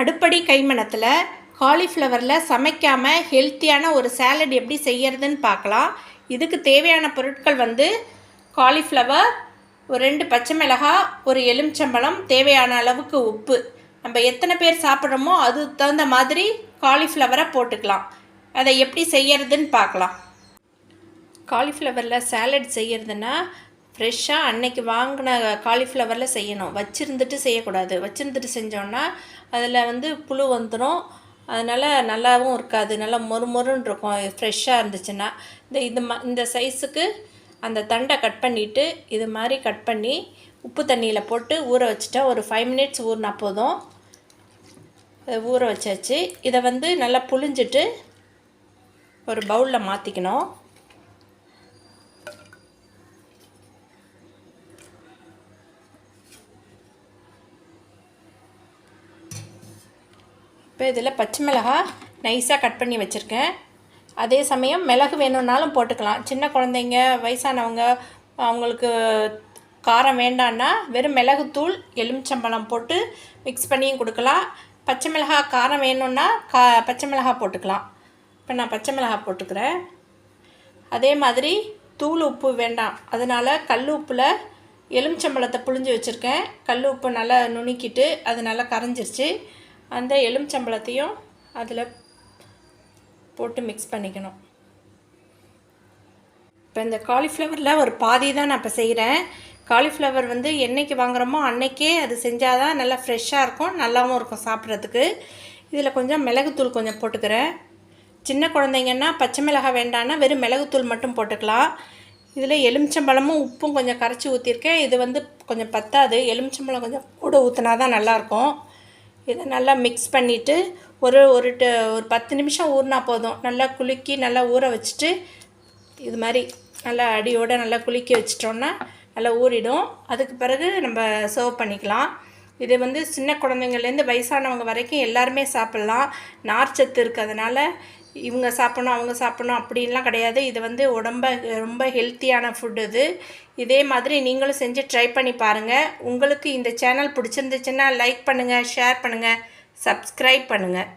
அடுப்படி கைமணத்தில் காலிஃப்ளவரில் சமைக்காமல் ஹெல்த்தியான ஒரு சாலட் எப்படி செய்யறதுன்னு பார்க்கலாம். இதுக்கு தேவையான பொருட்கள் காலிஃப்ளவர், ஒரு 2 பச்சை மிளகாய், ஒரு எலுமிச்சம்பழம், தேவையான அளவுக்கு உப்பு. நம்ம எத்தனை பேர் சாப்பிட்றோமோ அதுக்கு தகுந்த மாதிரி காலிஃப்ளவரை போட்டுக்கலாம். அதை எப்படி செய்யறதுன்னு பார்க்கலாம். காலிஃப்ளவரில் சாலட் செய்யறதுன்னா ஃப்ரெஷ்ஷாக அன்னைக்கு வாங்கின காலிஃப்ளவரில் செய்யணும். வச்சுருந்துட்டு செய்யக்கூடாது. வச்சுருந்துட்டு செஞ்சோன்னா அதில் புழு வந்துடும். அதனால் நல்லாவும் இருக்காது. நல்லா மொறுன்னு இருக்கும் ஃப்ரெஷ்ஷாக இருந்துச்சுன்னா. இந்த சைஸுக்கு அந்த தண்டை கட் பண்ணிவிட்டு இது மாதிரி கட் பண்ணி உப்பு தண்ணியில் போட்டு ஊற வச்சுட்டா ஒரு 5 மினிட்ஸ் ஊறினா போதும். அதை ஊற வச்சாச்சு. இதை நல்லா புழிஞ்சிட்டு ஒரு பவுலில் மாற்றிக்கணும். இப்போ இதில் பச்சை மிளகாய் நைஸாக கட் பண்ணி வச்சுருக்கேன். அதே சமயம் மிளகு வேணும்னாலும் போட்டுக்கலாம். சின்ன குழந்தைங்க, வயசானவங்க, அவங்களுக்கு காரம் வேண்டான்னா வெறும் மிளகுத்தூள், எலுமிச்சம்பழம் போட்டு மிக்ஸ் பண்ணியும் கொடுக்கலாம். பச்சை மிளகாய் காரம் வேணும்னா பச்சை மிளகாய் போட்டுக்கலாம். இப்போ நான் பச்சை மிளகாய் போட்டுக்கிறேன். அதே மாதிரி தூள் உப்பு வேண்டாம். அதனால் கல் உப்பில் எலுமிச்சம்பழத்தை புழிஞ்சு வச்சுருக்கேன். கல் உப்பு நல்லா நுணுக்கிட்டு அது நல்லா கரைஞ்சிருச்சு. அந்த எலுமிச்சம்பழத்தையும் அதில் போட்டு மிக்ஸ் பண்ணிக்கணும். இப்போ இந்த காலிஃப்ளவரில் ஒரு பாதி தான் நான் இப்போ செய்கிறேன். காலிஃப்ளவர் என்றைக்கு வாங்குகிறோமோ அன்றைக்கே அது செஞ்சால் தான் நல்லா ஃப்ரெஷ்ஷாக இருக்கும், நல்லாவும் இருக்கும் சாப்பிட்றதுக்கு. இதில் கொஞ்சம் மிளகுத்தூள் கொஞ்சம் போட்டுக்கிறேன். சின்ன குழந்தைங்கன்னா பச்சை மிளகாய் வேண்டான்னா வெறும் மிளகுத்தூள் மட்டும் போட்டுக்கலாம். இதில் எலுமிச்சம்பழமும் உப்பும் கொஞ்சம் கரைச்சி ஊற்றிருக்கேன். இது கொஞ்சம் பத்தாது. எலுமிச்சம்பழம் கொஞ்சம் கூட ஊற்றினா தான் நல்லாயிருக்கும். இதை நல்லா மிக்ஸ் பண்ணிவிட்டு ஒரு 10 நிமிஷம் ஊறினா போதும். நல்லா குலுக்கி நல்லா ஊற வச்சுட்டு இது மாதிரி நல்லா அடியோடு நல்லா குலுக்கி வச்சிட்டோன்னா நல்லா ஊறிடும். அதுக்கு பிறகு நம்ம சர்வ் பண்ணிக்கலாம். இது சின்ன குழந்தைங்கள்லேருந்து வயசானவங்க வரைக்கும் எல்லாருமே சாப்பிட்லாம். நார்ச்சத்து இருக்கிறதுனால இவங்க சாப்பிட்ணும் அவங்க சாப்பிட்ணும் அப்படின்லாம் கிடையாது. இது ரொம்ப ஹெல்த்தியான ஃபுட் இது. இதே மாதிரி நீங்களும் செஞ்சு ட்ரை பண்ணி பாருங்கள். உங்களுக்கு இந்த சேனல் பிடிச்சிருந்துச்சுன்னா லைக் பண்ணுங்கள், ஷேர் பண்ணுங்கள், சப்ஸ்கிரைப் பண்ணுங்கள்.